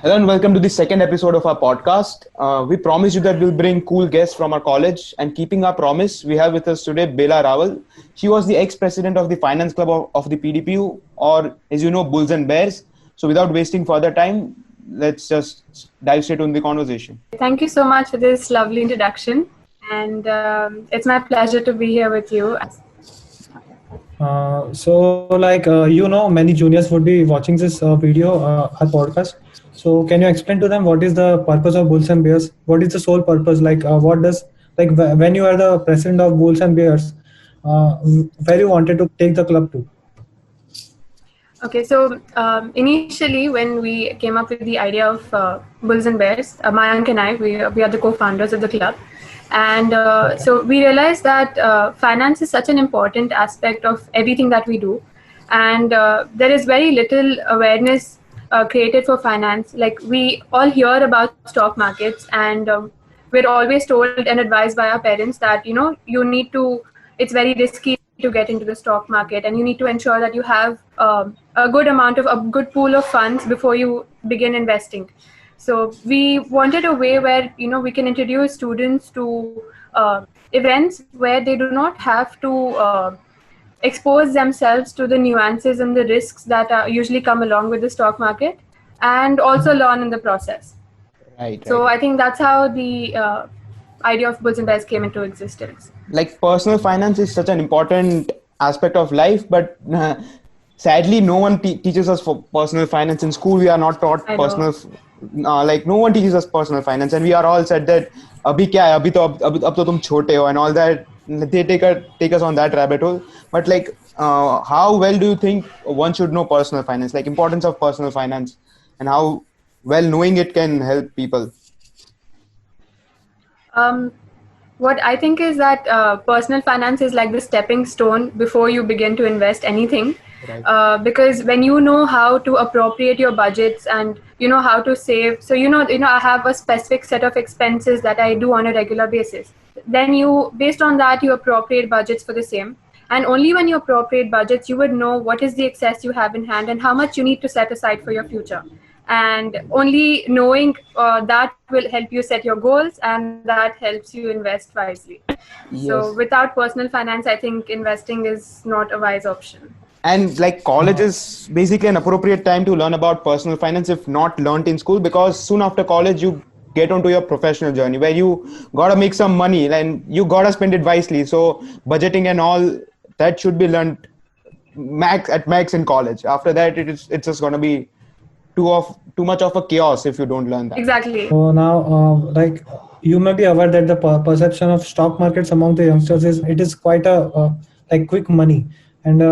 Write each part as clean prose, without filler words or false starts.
Hello and welcome to the second episode of our podcast. We promised you that we'll bring cool guests from our college, and keeping our promise, we have with us today Bela Rawal. She was the ex-president of the finance club of the PDPU, or as you know, Bulls and Bears. So without wasting further time, let's just dive straight into the conversation. Thank you so much for this lovely introduction, and it's my pleasure to be here with you. Many juniors would be watching this video, our podcast. So, can you explain to them what is the purpose of Bulls and Bears? What is the sole purpose? When you are the president of Bulls and Bears, where you wanted to take the club to? Okay, so initially when we came up with the idea of Bulls and Bears, Mayank and I, we are the co-founders of the club. And so we realized that finance is such an important aspect of everything that we do. And there is very little awareness created for finance. Like, we all hear about stock markets, and we're always told and advised by our parents that, it's very risky to get into the stock market, and you need to ensure that you have a good pool of funds before you begin investing. So we wanted a way where we can introduce students to events where they do not have to expose themselves to the nuances and the risks that usually come along with the stock market, and also learn in the process. Right. So I think that's how the idea of Bulls and Bears came into existence. Like, personal finance is such an important aspect of life, but sadly, no one teaches us for personal finance in school. We are not taught personal. No one teaches us personal finance, and we are all said that abhi kya hai, abhi to tum chote ho, and all that. They take us on that rabbit hole. But how well do you think one should know personal finance? Like, importance of personal finance, and how well knowing it can help people. What I think is that personal finance is like the stepping stone before you begin to invest anything. Right. Because when you know how to appropriate your budgets, and you know how to save, so I have a specific set of expenses that I do on a regular basis. Then based on that, you appropriate budgets for the same. And only when you appropriate budgets, you would know what is the excess you have in hand and how much you need to set aside for your future. And only knowing that will help you set your goals, and that helps you invest wisely. Yes. So without personal finance, I think investing is not a wise option. And college is basically an appropriate time to learn about personal finance if not learnt in school, because soon after college you get onto your professional journey where you gotta make some money and you gotta spend it wisely. So budgeting and all that should be learned max in college. After that, it's just gonna be too much of a chaos if you don't learn that. Exactly. So now, you may be aware that the perception of stock markets among the youngsters is quite a quick money. And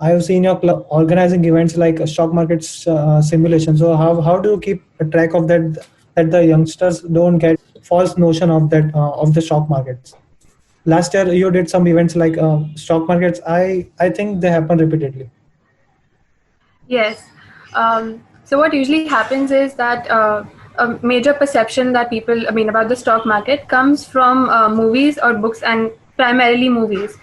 I have seen your club organizing events like stock market simulation. So how do you keep a track of that the youngsters don't get false notion of that of the stock markets? Last year you did some events like stock markets. I think they happen repeatedly. Yes. So what usually happens is that a major perception that people about the stock market comes from movies or books, and primarily movies.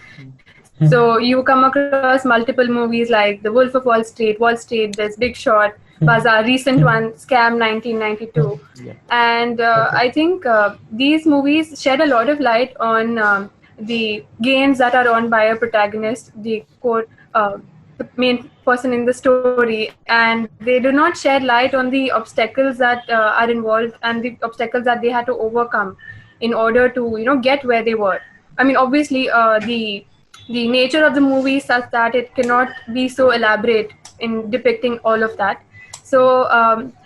So you come across multiple movies like The Wolf of Wall Street, there's Big Short, Bazaar, recent one, Scam 1992. Yeah. And I think these movies shed a lot of light on the gains that are earned by a protagonist, the main person in the story, and they do not shed light on the obstacles that are involved and the obstacles that they had to overcome in order to get where they were. Obviously the nature of the movie is such that it cannot be so elaborate in depicting all of that. So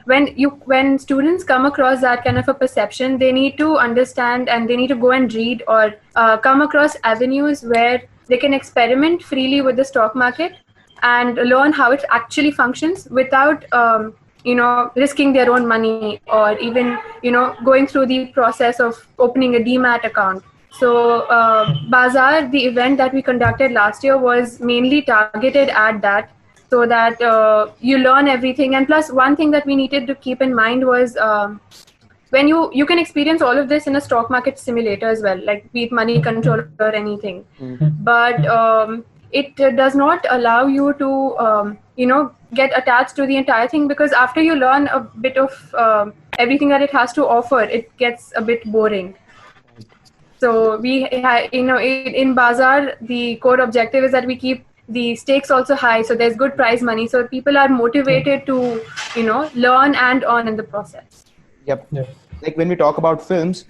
when students come across that kind of a perception, they need to understand, and they need to go and read or come across avenues where they can experiment freely with the stock market and learn how it actually functions without risking their own money, or even going through the process of opening a demat account. So Bazaar, the event that we conducted last year, was mainly targeted at that, so that you learn everything. And plus, one thing that we needed to keep in mind was when you can experience all of this in a stock market simulator as well, like be it Money Control or anything. Mm-hmm. But does not allow you to get attached to the entire thing, because after you learn a bit of everything that it has to offer, it gets a bit boring. So in Bazaar, the core objective is that we keep the stakes also high, so there's good prize money, so people are motivated to learn and earn in the process. Yep. Yeah. Like when we talk about films,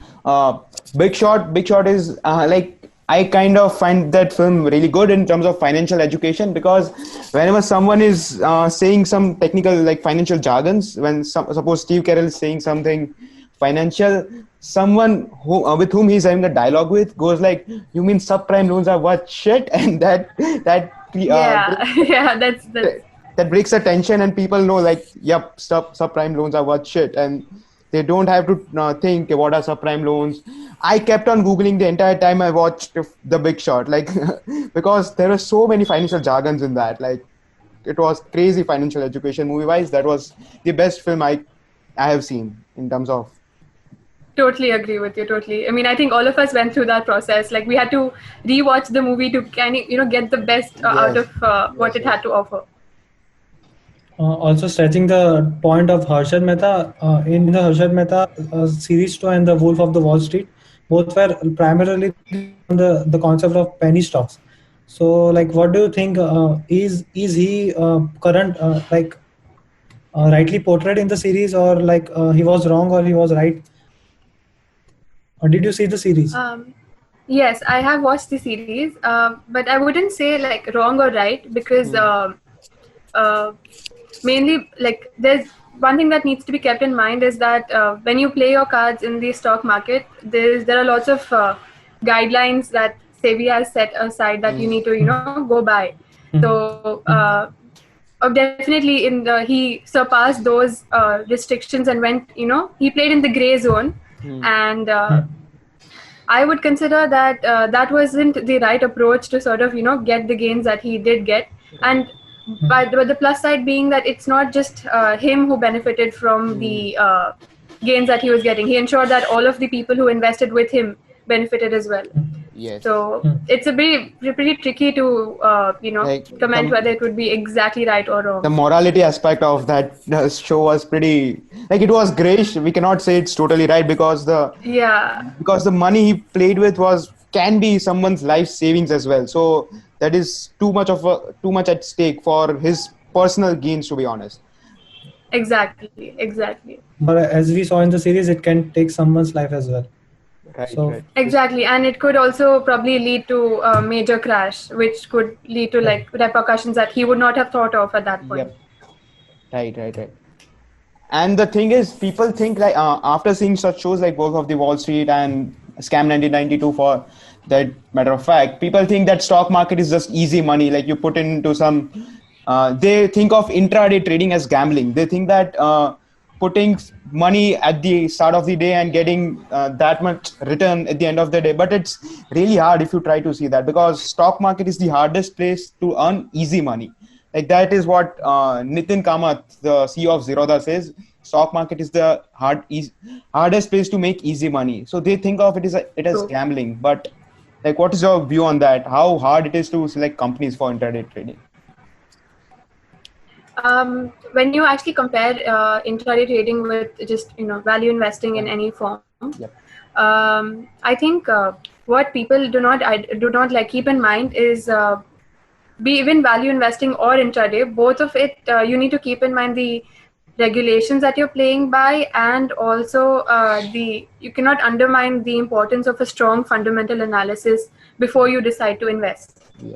Big Short is like, I kind of find that film really good in terms of financial education, because whenever someone is saying some technical like financial jargons, when suppose Steve Carell is saying something financial, someone with whom he's having a dialogue with goes like, "You mean subprime loans are what shit?" And Yeah, yeah, that's that breaks the tension, and people know like, yep, subprime loans are what shit, and they don't have to think what are subprime loans. I kept on googling the entire time I watched The Big Short, like because there were so many financial jargons in that. Like it was crazy financial education movie wise. That was the best film I have seen in terms of. totally agree with you. Totally. I mean, I think all of us went through that process. Like we had to rewatch the movie to get the best out Yes, of what it yes. had to offer. Also stretching the point of Harshad Mehta, in the Harshad Mehta series 2 and the Wolf of the Wall Street, both were primarily based on the concept of penny stocks. So, like, what do you think? Is he current rightly portrayed in the series, or like he was wrong or he was right? Or did you see the series? Yes, I have watched the series, but I wouldn't say like wrong or right, because uh, mainly like there's one thing that needs to be kept in mind is that when you play your cards in the stock market, there are lots of guidelines that SEBI has set aside that you need to go by. So definitely he surpassed those restrictions and went, he played in the gray zone, and I would consider that that wasn't the right approach to sort of get the gains that he did get. And but the plus side being that it's not just him who benefited from the gains that he was getting. He ensured that all of the people who invested with him benefited as well. Yes. So it's a pretty tricky to Like comment whether it would be exactly right or wrong. the morality aspect of that show was pretty, like, it was grayish. We cannot say it's totally right, because Yeah. the money he played with can be someone's life savings as well. So that is too much at stake for his personal gains, to be honest. Exactly. But as we saw in the series, it can take someone's life as well. Right, So right. Exactly, and it could also probably lead to a major crash, which could lead to like repercussions that he would not have thought of at that point. Yep. Right. And the thing is, people think like after seeing such shows like Wolf of the Wall Street and Scam 1992, for that matter of fact, people think that stock market is just easy money. Like you put into some, they think of intraday trading as gambling. They think that putting money at the start of the day and getting that much return at the end of the day. But it's really hard if you try to see that, because stock market is the hardest place to earn easy money. Like that is what Nitin Kamath, the CEO of Zerodha, says. Stock market is the hardest place to make easy money. So they think of it as True. gambling. But like, what is your view on that? How hard it is to select companies for intraday trading? When you actually compare intraday trading with just value investing in any form, Yep. I think what people do not like keep in mind is be even value investing or intraday, both of it you need to keep in mind the regulations that you're playing by, and also you cannot undermine the importance of a strong fundamental analysis before you decide to invest. Yeah.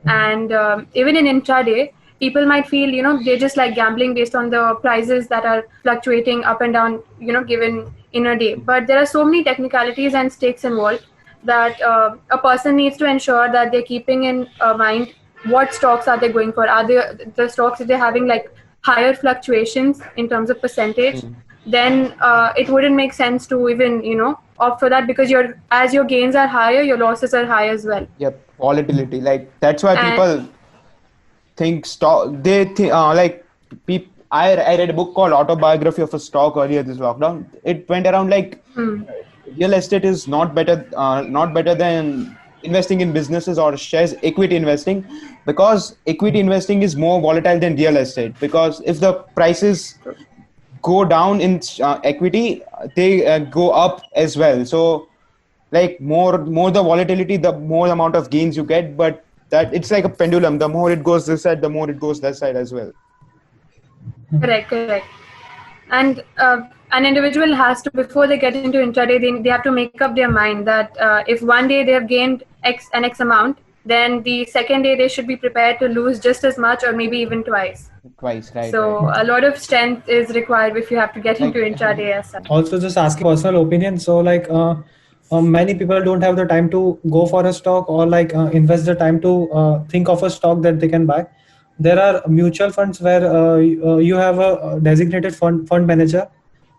And even in intraday, people might feel they're just like gambling based on the prices that are fluctuating up and down given in a day. But there are so many technicalities and stakes involved that a person needs to ensure that they're keeping in mind what stocks are they going for. Are they the stocks that they're having like higher fluctuations in terms of percentage? Then it wouldn't make sense to even opt for that, because as your gains are higher, your losses are high as well. Yep. Volatility. Like that's why And- people think stock. They think like people. I read a book called Autobiography of a Stock earlier this lockdown. It went around like real estate is not better than investing in businesses or shares, equity investing, because equity investing is more volatile than real estate. Because if the prices go down in equity, they go up as well. So like more the volatility, the more amount of gains you get. But that it's like a pendulum. The more it goes this side, the more it goes that side as well. Correct. And an individual has to, before they get into intraday, they have to make up their mind that if one day they have gained X amount, then the second day they should be prepared to lose just as much or maybe even twice. Right. So a lot of strength is required if you have to get into intraday as such. Also, just asking personal opinion. So, like, many people don't have the time to go for a stock or like invest the time to think of a stock that they can buy. There are mutual funds where you have a designated fund manager.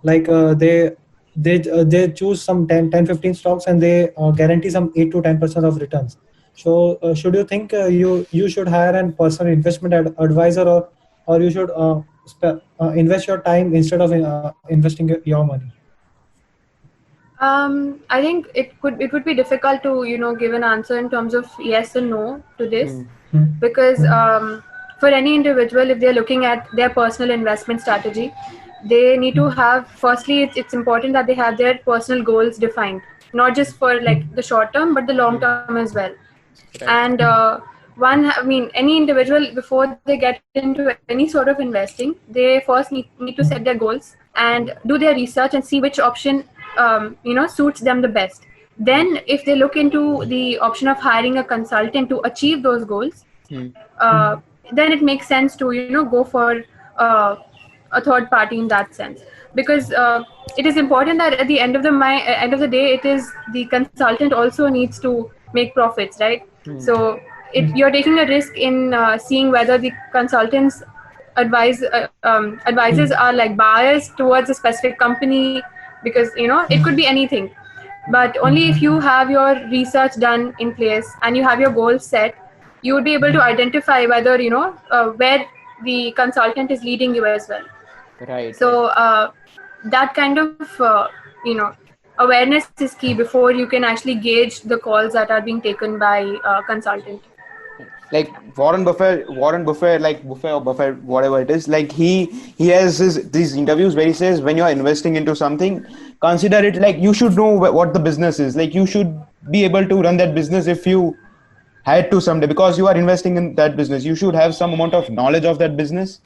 Like they choose some 10 15 stocks and they guarantee some 8 to 10% of returns. So, should you think you should hire a personal investment advisor, or you should invest your time instead of investing your money? I think it would be difficult to give an answer in terms of yes and no to this, because for any individual, if they're looking at their personal investment strategy, they need to have, firstly, it's important that they have their personal goals defined, not just for like the short term but the long term as well. And any individual, before they get into any sort of investing, they first need to set their goals and do their research and see which option suits them the best. Then if they look into the option of hiring a consultant to achieve those goals, then it makes sense to go for a third party in that sense, because it is important that at the end of the day, it is the consultant also needs to make profits, right? So you're taking a risk in seeing whether the consultants advisors are like biased towards a specific company, because it could be anything. But only if you have your research done in place and you have your goals set, you would be able to identify whether where the consultant is leading you as well. Right. So that kind of awareness is key before you can actually gauge the calls that are being taken by a consultant. Like Warren Buffett, like Buffett or Buffett, whatever it is, like he has these interviews where he says, when you're investing into something, consider it like you should know what the business is. Like you should be able to run that business if you had to someday, because you are investing in that business. You should have some amount of knowledge of that business.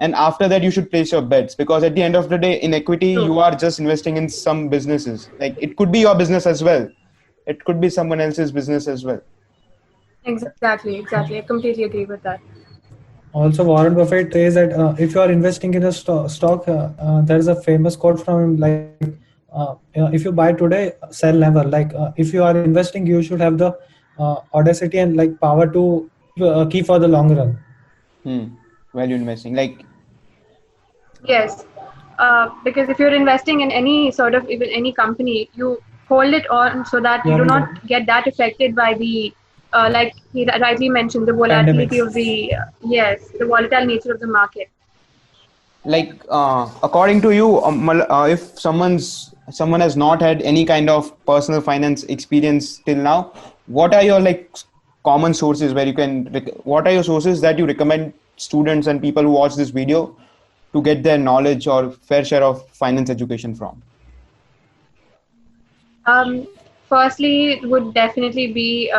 And after that, you should place your bets, because at the end of the day, in equity, you are just investing in some businesses. Like it could be your business as well. It could be someone else's business as well. Exactly. I completely agree with that. Also, Warren Buffett says that if you are investing in a stock, there is a famous quote from him, like, if you buy today, sell never. Like, if you are investing, you should have the audacity and like power to keep for the long run. Value investing, like. Yes, because if you're investing in any sort of, even any company, you hold it on so that you do not get that affected by the like he rightly mentioned, the volatility of the the volatile nature of the market. Like according to you, if someone has not had any kind of personal finance experience till now, what are your like common sources where you can, what are your sources that you recommend students and people who watch this video to get their knowledge or fair share of finance education from? Firstly, it would definitely be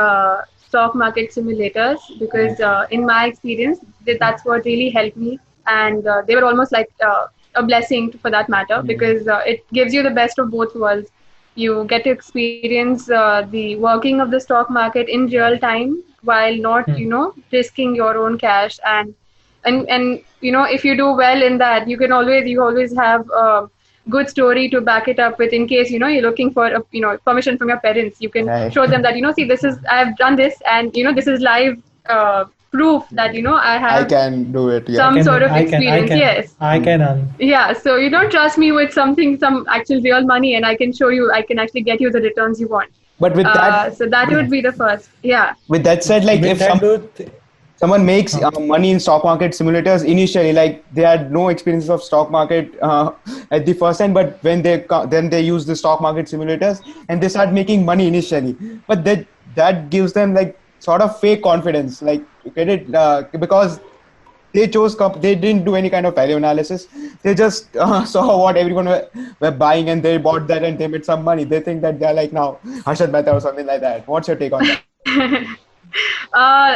stock market simulators, because in my experience, that's what really helped me, and they were almost like a blessing for that matter, because it gives you the best of both worlds. You get to experience the working of the stock market in real time while not risking your own cash, and if you do well in that, you always have good story to back it up with, in case you're looking for permission from your parents. You can show them that see, this is, I've done this, and this is live proof that I can do it. Some sort of experience. Yes, I can. Yeah, so you don't trust me with some actual real money, and I can show you, I can actually get you the returns you want. But with that, so that would be the first. Yeah. With that said, like if someone makes money in stock market simulators initially, like they had no experience of stock market at the first time, but when they use the stock market simulators and they start making money initially, but that gives them like sort of fake confidence, like credit, because they chose they didn't do any kind of value analysis. They just saw what everyone were buying and they bought that and they made some money. They think that they're like now Harshad Mehta or something like that. What's your take on that?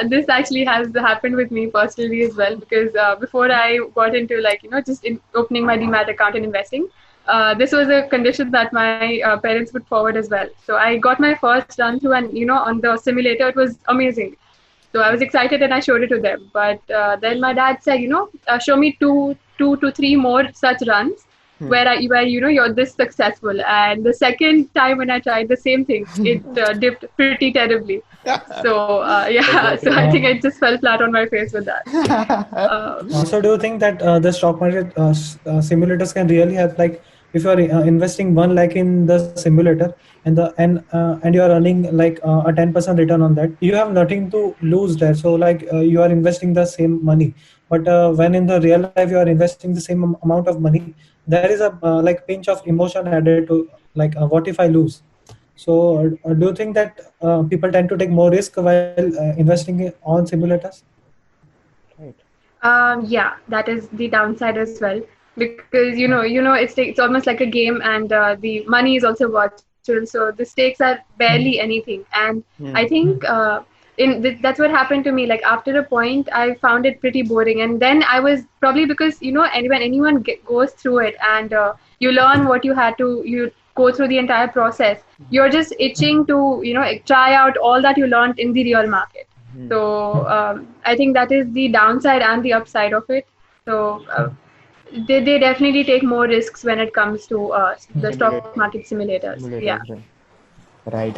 This actually has happened with me personally as well, because before I got into just opening my Demat account and investing, this was a condition that my parents put forward as well. So I got my first run through, and on the simulator it was amazing. So I was excited and I showed it to them. But then my dad said, show me two to three more such runs where you're this successful. And the second time when I tried the same thing, it dipped pretty terribly. So so I think I just fell flat on my face with that. So do you think that the stock market simulators can really help? Like if you are investing 1 lakh in the simulator and you are earning like a 10% return on that, you have nothing to lose there. So like you are investing the same money, but when in the real life you are investing the same amount of money, there is a like pinch of emotion added to like what if I lose? So do you think that people tend to take more risk while investing on simulators? Yeah, that is the downside as well, because it's almost like a game, and the money is also virtual, so the stakes are barely anything. And I think that's what happened to me. Like after a point, I found it pretty boring, and then I was probably because when anyone goes through it and you learn what you go through the entire process, you're just itching to try out all that you learned in the real market. So I think that is the downside and the upside of it. So they definitely take more risks when it comes to the stock market simulators. Yeah. Right.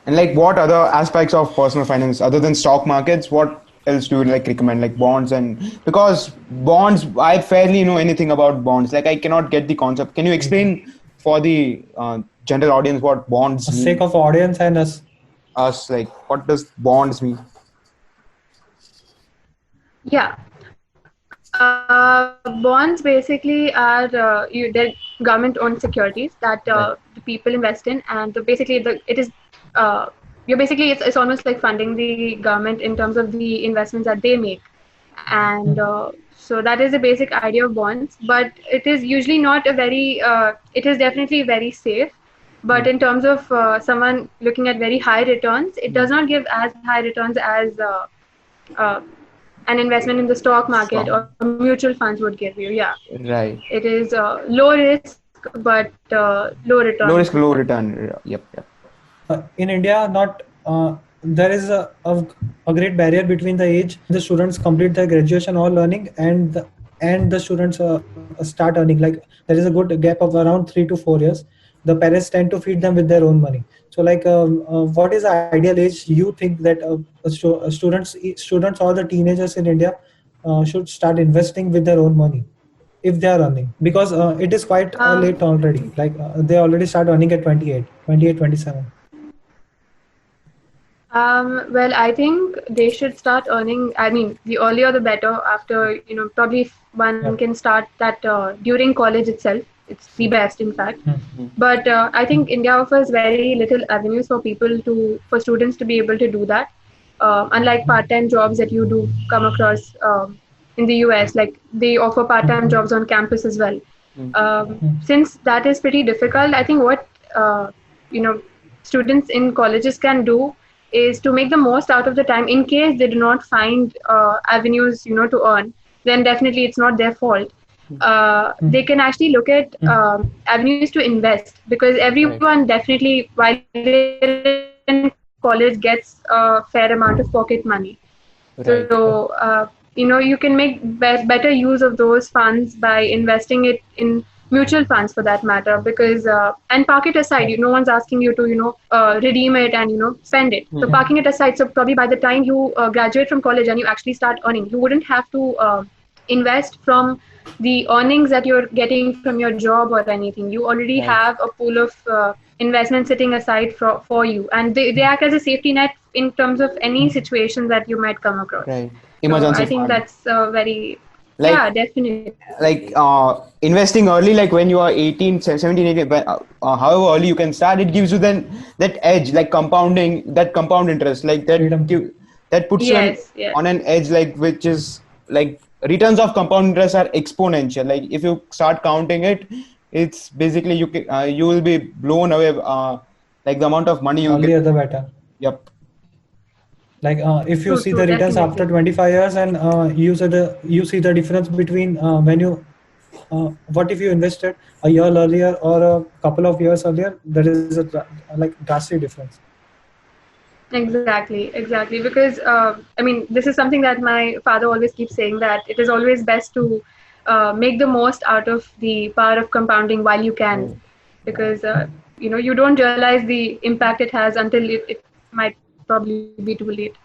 And like, what other aspects of personal finance other than stock markets? What else do you like recommend? Like bonds, and because bonds, I barely know anything about bonds. Like I cannot get the concept. Can you explain for the general audience what bonds mean? Sake of audience and us, like what does bonds mean? Yeah. Bonds basically are they're government-owned securities that the people invest in, and it's almost like funding the government in terms of the investments that they make, and so that is the basic idea of bonds. But it is usually not it is definitely very safe. But in terms of someone looking at very high returns, it does not give as high returns as an investment in the stock market or mutual funds would give you. Yeah. Right. It is low risk but low return. Low risk, low return. Yep. In India, not there is a great barrier between the age the students complete their graduation or learning and the students start earning. Like there is a good gap of around 3 to 4 years. The parents tend to feed them with their own money. So like what is the ideal age you think that students or the teenagers in India should start investing with their own money if they are earning? Because it is quite late already. Like they already start earning at 28, 27. Well, I think they should start earning. I mean, the earlier the better. After probably if one can start that during college itself. It's the best, in fact. But I think India offers very little avenues for students to be able to do that. Unlike part-time jobs that you do come across in the US, like they offer part-time jobs on campus as well. Since that is pretty difficult, I think what students in colleges can do is to make the most out of the time. In case they do not find avenues, to earn, then definitely it's not their fault. They can actually look at avenues to invest, because everyone definitely while they're in college gets a fair amount of pocket money. Right. So you can make better use of those funds by investing it in mutual funds, for that matter, because and park it aside. No one's asking you to redeem it and spend it. So parking it aside, so probably by the time you graduate from college and you actually start earning, you wouldn't have to invest from the earnings that you're getting from your job or anything. You already have a pool of investment sitting aside for you, and they act as a safety net in terms of any situation that you might come across. Right. Emergency. So I think that's very Like, Yeah, definitely. investing early, like when you are 18, 17, 18, however early you can start, it gives you then that edge, like compounding, that compound interest, like Freedom. that puts you Yes, yes. on an edge, like which is like returns of compound interest are exponential. Like if you start counting it, it's basically you will be blown away, like the amount of money you get. Earlier the better. Yep. Like if you True, see true, the returns after definitely. 25 years, and you see the difference between when you what if you invested a year earlier or a couple of years earlier, there is a like drastic difference. Exactly, exactly. Because I mean, this is something that my father always keeps saying, that it is always best to make the most out of the power of compounding while you can, because you don't realize the impact it has until it might probably be too late.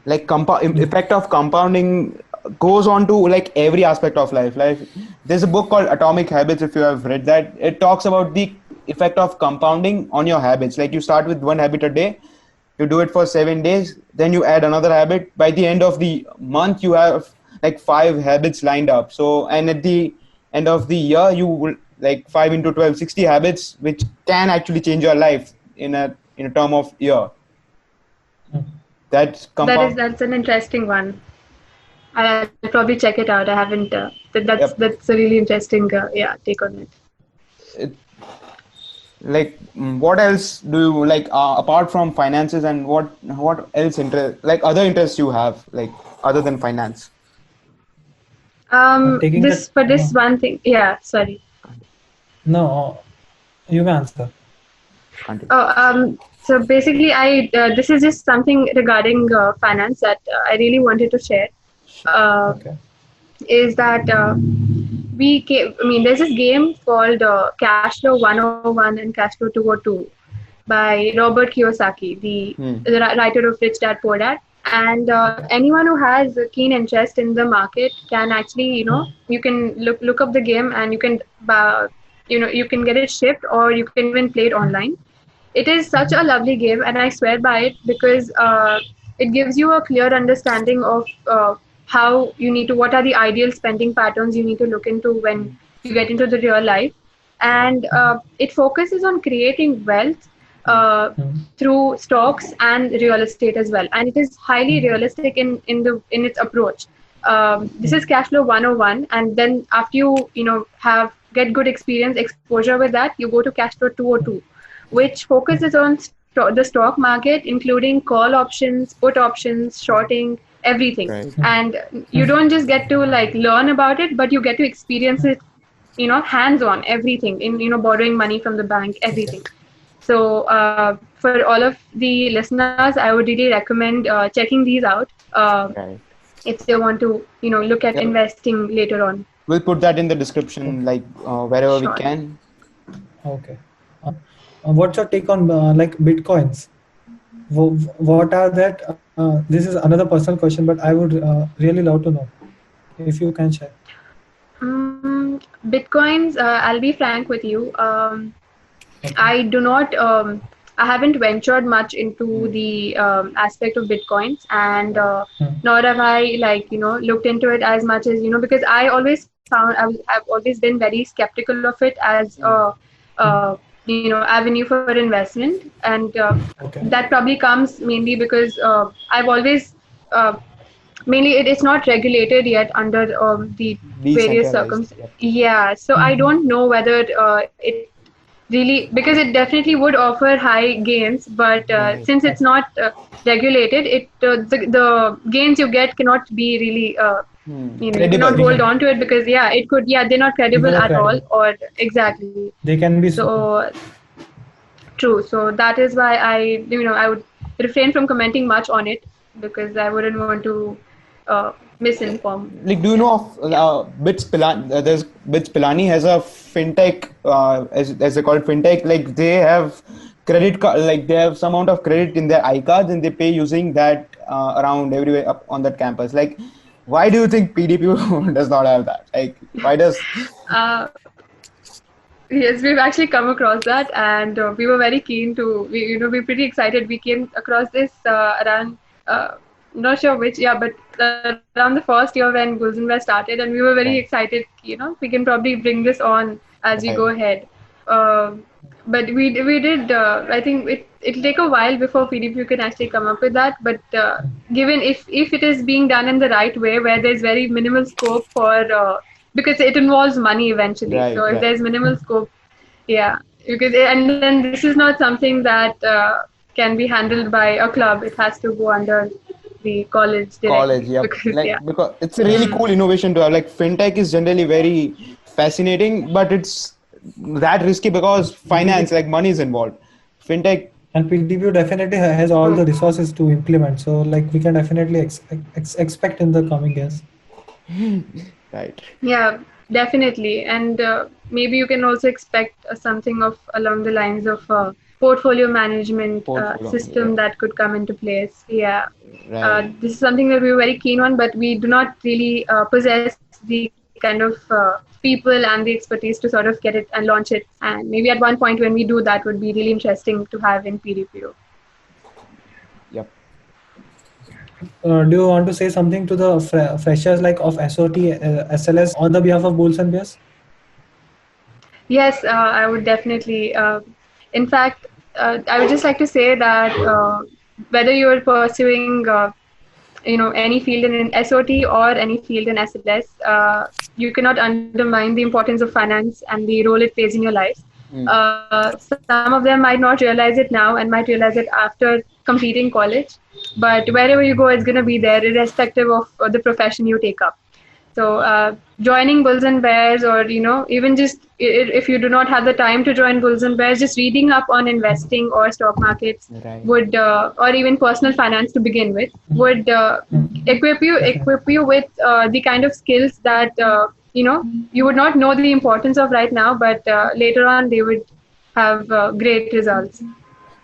Like Mm. effect of compounding goes on to like every aspect of life. Like there's a book called Atomic Habits, if you have read that. It talks about the effect of compounding on your habits. Like you start with one habit a day, you do it for 7 days, then you add another habit. By the end of the month you have like 5 habits lined up. So, and at the end of the year you will like 5 into 12, 60 habits, which can actually change your life in a term of year. That's compound. That's an interesting one. I'll probably check it out. I haven't. Yep. That's a really interesting yeah, take on it. It, like what else do you like, apart from finances, and what else interest, like other interests you have, like other than finance? Taking the This for this one thing. Yeah, sorry. no, you can answer. Continue. Oh, so basically, this is just something regarding finance that I really wanted to share. Uh, Okay. is that I mean, there's this game called Cashflow 101 and Cashflow 202 by Robert Kiyosaki, Hmm. the writer of Rich Dad Poor Dad. And anyone who has a keen interest in the market can actually, you can look up the game, and you can get it shipped, or you can even play it online. It is such a lovely game, and I swear by it, because it gives you a clear understanding of what are the ideal spending patterns you need to look into when you get into the real life. And it focuses on creating wealth uh, Mm. through stocks and real estate as well. And it is highly realistic in its approach. This is Cashflow 101, and then after you have get good experience exposure with that, you go to Cashflow 202, which focuses on the stock market, including call options, put options, shorting, everything. Right. And you don't just get to like learn about it, but you get to experience it, hands on, everything, in borrowing money from the bank, Okay. everything. So for all of the listeners, I would really recommend checking these out Right. if they want to, look at Yep. investing later on. We'll put that in the description, like wherever we Sure. can. Okay. What's your take on like bitcoins? What are that? This is another personal question, but I would really love to know if you can share. Bitcoins, I'll be frank with you. Okay. I do not. I haven't ventured much into Hmm. the aspect of bitcoins, and Hmm. nor have I looked into it as much as because I always found I've always been very skeptical of it as Hmm. a avenue for investment, and Okay. that probably comes mainly because I've always mainly it's not regulated yet under the various Decentralized. circums. Yep. Yeah, so I Mhm. don't know whether it really, because it definitely would offer high gains, but Right. since it's not regulated, the gains you get cannot be really you cannot Credible. hold They on to it, because they're not credible never at all, credible. or exactly. They can be so. So true. So that is why I would refrain from commenting much on it, because I wouldn't want to misinform. Like, do you Yeah. know of Yeah. Bits Pilani? There's Bits Pilani has a fintech, as they call it, fintech. Like they have credit card, like they have some amount of credit in their iCards, and they pay using that around everywhere up on that campus. Like, why do you think PDP does not have that? Like, why does? Uh, Yes, we've actually come across that, and we were very keen to. We're pretty excited. We came across this around. Uh, not sure which, yeah, but around the first year when Gulzenbeh started, and we were very Right. excited, we can probably bring this on as we go Right. ahead. But we did. I think it'll take a while before PDPU can actually come up with that. But given if it is being done in the right way, where there's very minimal scope for because it involves money eventually. So Right. if Right. there's minimal scope, yeah, because and then this is not something that can be handled by a club. It has to go under the college College, directly yep. because Like yeah. because it's a really cool innovation to have. Like fintech is generally very fascinating, but it's that risky because finance, like money is involved. Fintech, And PDPU definitely has all the resources to implement. So like we can definitely expect in the coming years. right? Yeah, definitely. And maybe you can also expect something of along the lines of portfolio management Portfolio, system that could come into place. Yeah. right? This is something that we were very keen on, but we do not really possess the kind of people and the expertise to sort of get it and launch it. And maybe at one point when we do that would be really interesting to have in PDPO. Yep. Do you want to say something to the freshers like of SOT, SLS on the behalf of Bulls and Bears? Yes, I would definitely. In fact, I would just like to say that whether you're pursuing, any field in SOT or any field in SLS, you cannot undermine the importance of finance and the role it plays in your life. Mm. Some of them might not realize it now and might realize it after completing college, but wherever you go, it's going to be there, irrespective of the profession you take up. So joining Bulls and Bears, or even just if you do not have the time to join Bulls and Bears, just reading up on investing or stock markets Right. would, or even personal finance to begin with, would equip you with the kind of skills that you would not know the importance of right now, but later on they would have great results.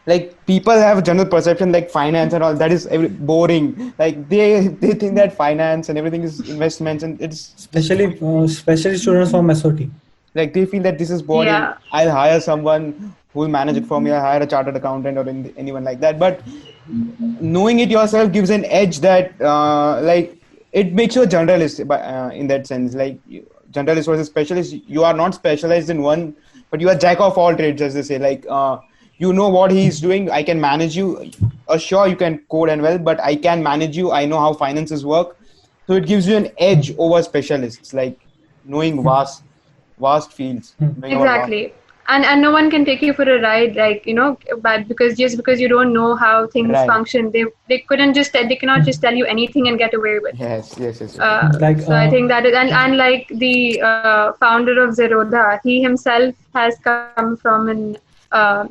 Like people have a general perception like finance and all that is boring. Like they think that finance and everything is investments and it's Especially students from SOT. like they feel that this is boring. Yeah. I'll hire someone who will manage it for me. I'll hire a chartered accountant or anyone like that. But knowing it yourself gives an edge that like it makes you a generalist in that sense. Like generalist versus specialist, you are not specialized in one, but you are jack of all trades, as they say. Like you know what he's doing. I can manage you. Sure, you can code and well, but I can manage you. I know how finances work. So it gives you an edge over specialists, like knowing vast fields, knowing about vast. Exactly. And no one can take you for a ride, like, but because you don't know how things Right. function, they cannot just tell you anything and get away with. Yes. So I think that is, and like the founder of Zerodha, he himself has come from an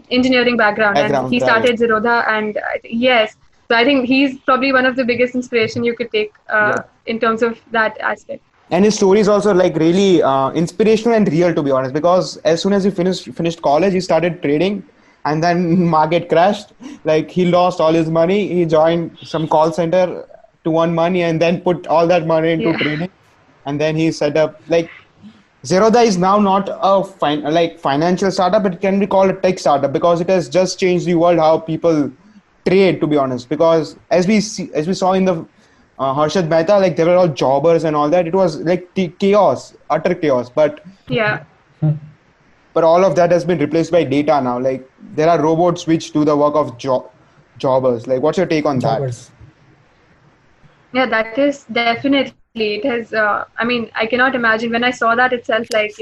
engineering background, and he Background, right. started Zerodha, and yes, so I think he's probably one of the biggest inspiration you could take Yeah. in terms of that aspect. And his story is also like really inspirational and real, to be honest, because as soon as he finished college, he started trading, and then market crashed. Like he lost all his money. He joined some call center to earn money, and then put all that money into Yeah. trading, and then he set up like Zerodha is now not a financial startup, but it can be called a tech startup because it has just changed the world how people trade. To be honest, because as we saw in the Harshad Mehta, like they were all jobbers and all that. It was like chaos, utter chaos. Yeah. But all of that has been replaced by data now. Like there are robots which do the work of jobbers. Like what's your take on that? Jobbers. Yeah, that is definitely. It has. I mean, I cannot imagine when I saw that itself. Like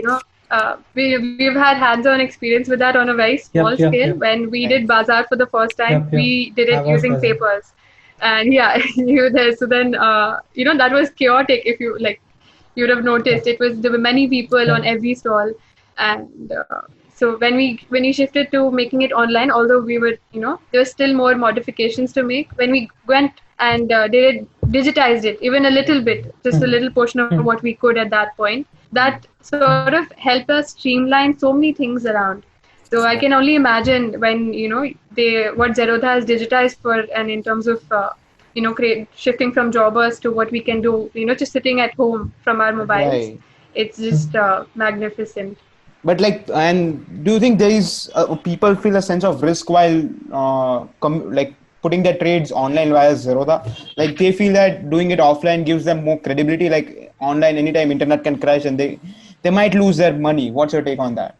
we've had hands-on experience with that on a very small Yep. scale. When we did Bazaar for the first time, Yep. we did I it was using present. papers, and yeah, you there. So then, that was chaotic. If you like, you would have noticed there were many people on every stall, and so when we shifted to making it online, although we were there were still more modifications to make. When we went and digitized it even a little bit, just a little portion of what we could at that point, that sort of helped us streamline so many things around. So I can only imagine when what Zerodha has digitized for, and in terms of shifting from jobbers to what we can do, just sitting at home from our mobiles. Right. It's just magnificent. But and do you think there is people feel a sense of risk while like putting their trades online via Zerodha. Like they feel that doing it offline gives them more credibility. Like online, anytime internet can crash and they might lose their money. What's your take on that?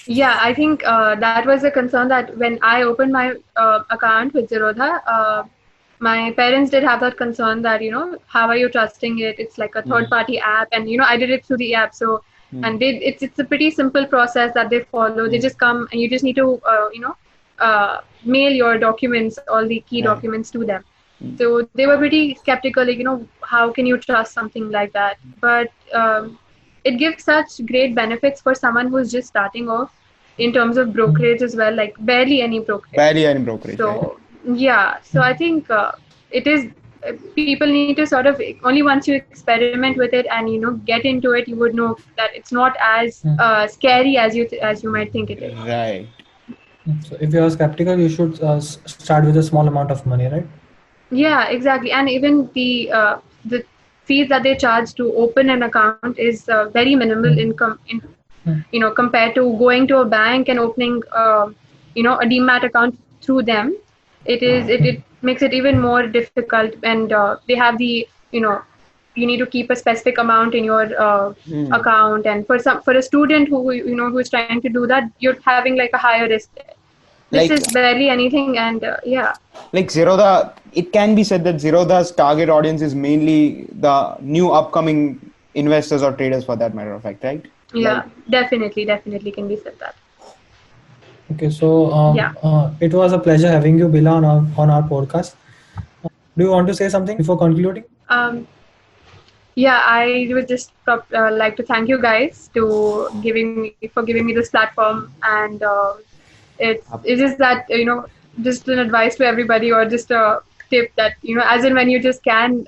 Yeah, I think that was a concern that when I opened my account with Zerodha, my parents did have that concern that, how are you trusting it? It's like a third party app. And, I did it through the app. So, and it's a pretty simple process that they follow. They just come and you just need to, mail your documents, all the key documents to them. So they were pretty skeptical, like, how can you trust something like that? But it gives such great benefits for someone who's just starting off in terms of brokerage as well, like barely any brokerage. Barely any brokerage. So yeah, so I think it is. People need to sort of only once you experiment with it and get into it, you would know that it's not as scary as you might think it is. Right. So if you are skeptical, you should start with a small amount of money, right? Yeah, exactly. And even the fees that they charge to open an account is very minimal compared to going to a bank and opening a demat account through them. It makes it even more difficult, and they have the you need to keep a specific amount in your account, and for a student who is trying to do that, you're having like a higher risk. This is barely anything, and like Zerodha, it can be said that Zerodha's target audience is mainly the new upcoming investors or traders, for that matter of fact, right? Yeah, definitely can be said that. Okay, so it was a pleasure having you, Bila, on our podcast. Do you want to say something before concluding? Yeah, I would just like to thank you guys for giving me this platform, and it's just that just an advice to everybody, or just a tip that as in when you just can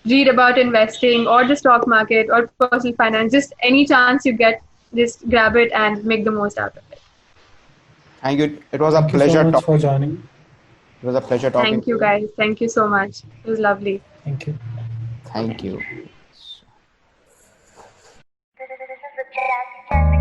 read about investing or the stock market or personal finance, just any chance you get, just grab it and make the most out of it. Thank you. It was a Thank pleasure. you so much for joining. It was a pleasure talking. Thank you, guys. Thank you so much. It was lovely. Thank you. Thank you. This is a